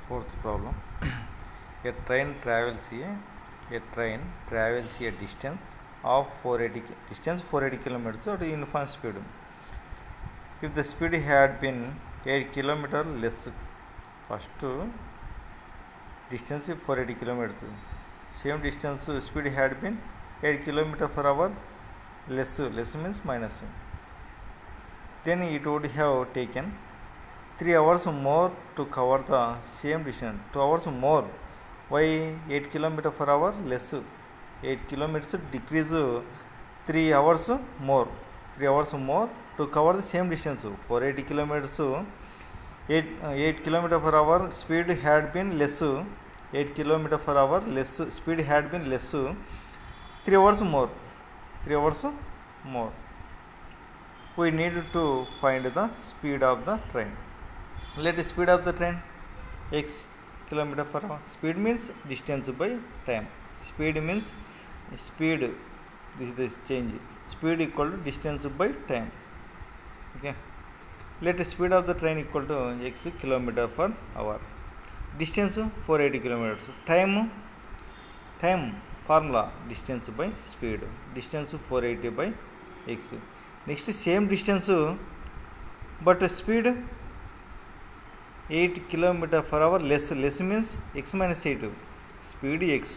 Fourth problem. A train travels a distance of 480 kilometers at uniform speed. If the speed had been 8 kilometer less, first distance 480 kilometers, same distance speed had been 8 kilometer per hour less means minus, then it would have taken 3 hours more to cover the same distance. 2 hours more. Why 8 km per hour less? 8 kilometers decrease 3 hours more. 3 hours more to cover the same distance. For 80 kilometers, 8 km per hour speed had been less. 8 km per hour less speed had been less. 3 hours more. 3 hours more. We need to find the speed of the train. Let the speed of the train x kilometer per hour. Speed means distance by time. Speed means speed. This is the change. Speed equal to distance by time. Okay. Let the speed of the train equal to x kilometer per hour. Distance 480 kilometers. Time formula distance by speed. Distance 480 by x. Next same distance but speed 8 km per hour less means x minus 8. Speed x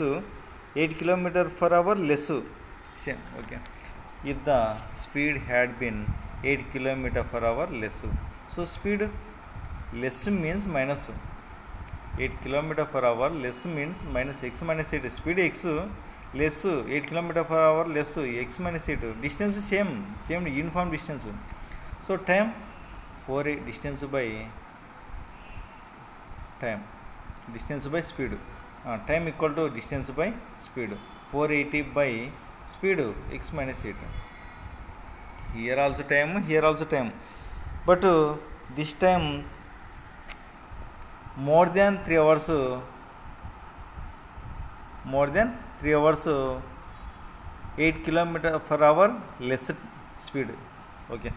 8 km per hour less. Same. Okay. If the speed had been 8 km per hour less, so speed less means minus. 8 km per hour less means minus x minus 8. Speed x less 8 km per hour less x minus 8. Distance same uniform distance. So time 4 distance by time, distance by speed. Time equal to distance by speed. 480 by speed x minus 8. Here also time, but this time more than 3 hours 8 km per hour less speed. Okay,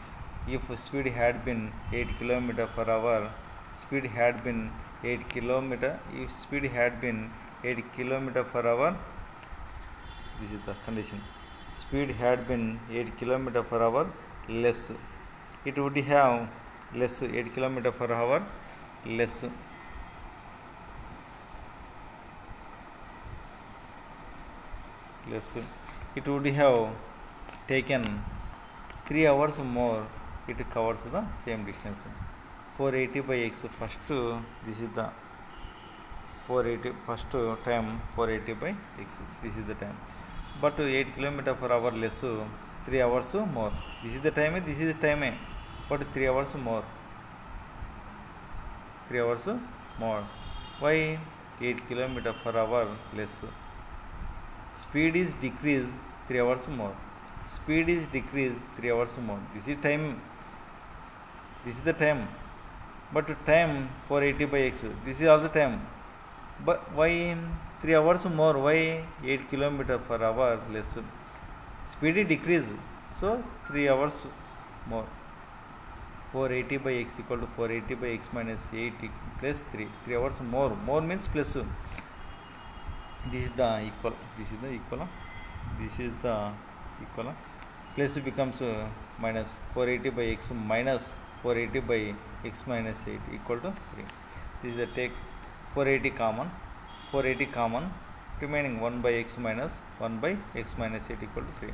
if speed had been 8 km per hour, speed had been 8 km, if speed had been 8 km per hour, this is the condition, speed had been 8 km per hour less, it would have less 8 km per hour less. It would have taken 3 hours more, it covers the same distance. 480 by x, first this is the 480, first time 480 by x, this is the time, but 8 km per hour less 3 hours more. This is the time, but 3 hours more. Why 8 km per hour less? Speed is decreased 3 hours more. Speed is decreased 3 hours more. This is the time, but time 480 by x, this is also time, but why 3 hours more? Why 8 km per hour less? Speed is decreased, so 3 hours more. 480 by x equal to 480 by x minus 8 plus 3 hours more means plus. This is the equal, plus becomes minus 480 by x minus 480 by x minus 8 equal to 3. This is the take 480 common, remaining 1 by x minus 1 by x minus 8 equal to 3.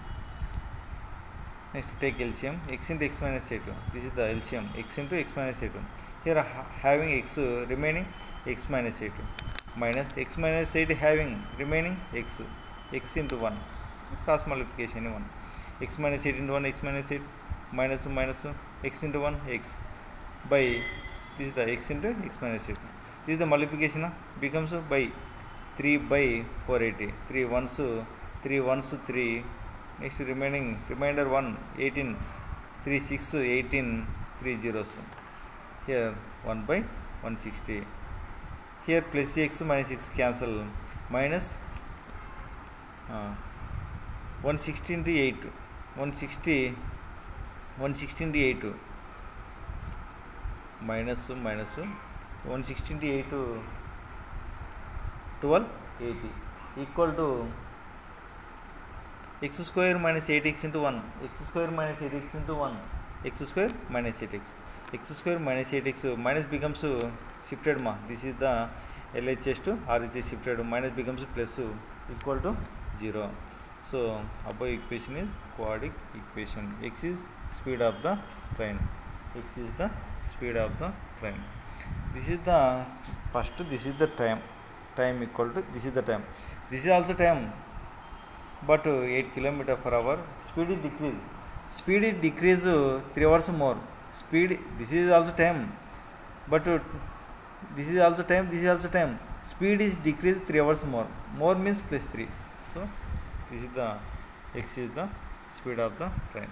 Next take LCM, x into x minus 8. This is the LCM, x into x minus 8. Here having x remaining x minus 8 minus x minus 8 having remaining x into 1, cross multiplication 1, x minus 8 into 1 x minus 8 minus x into 1 x by, this is the x into x minus 8. This is the multiplication becomes by 3 by 480, 3 ones 3, next remainder 1 18, 3 6 18, 3 zeros, here 1 by 160. Here plus x minus x cancel, minus 160 into 8, 160 into 8 minus 160 into 8 1280 equal to x square minus 8x into 1, x square minus 8x into 1, x square minus 8x, x square minus 8x minus becomes shifted ma. This is the LHS to RHS shifted, minus becomes plus equal to 0. So above equation is quadratic equation. X is speed of the train, x is the speed of the train. This is the first, this is the time equal to, this is the time, this is also time, but 8 km/h. Speed is decrease 3 hours more. Speed, this is also time, but this is also time, this is also time. Speed is decreased 3 hours more. More means plus 3. So this is the x is the speed of the train.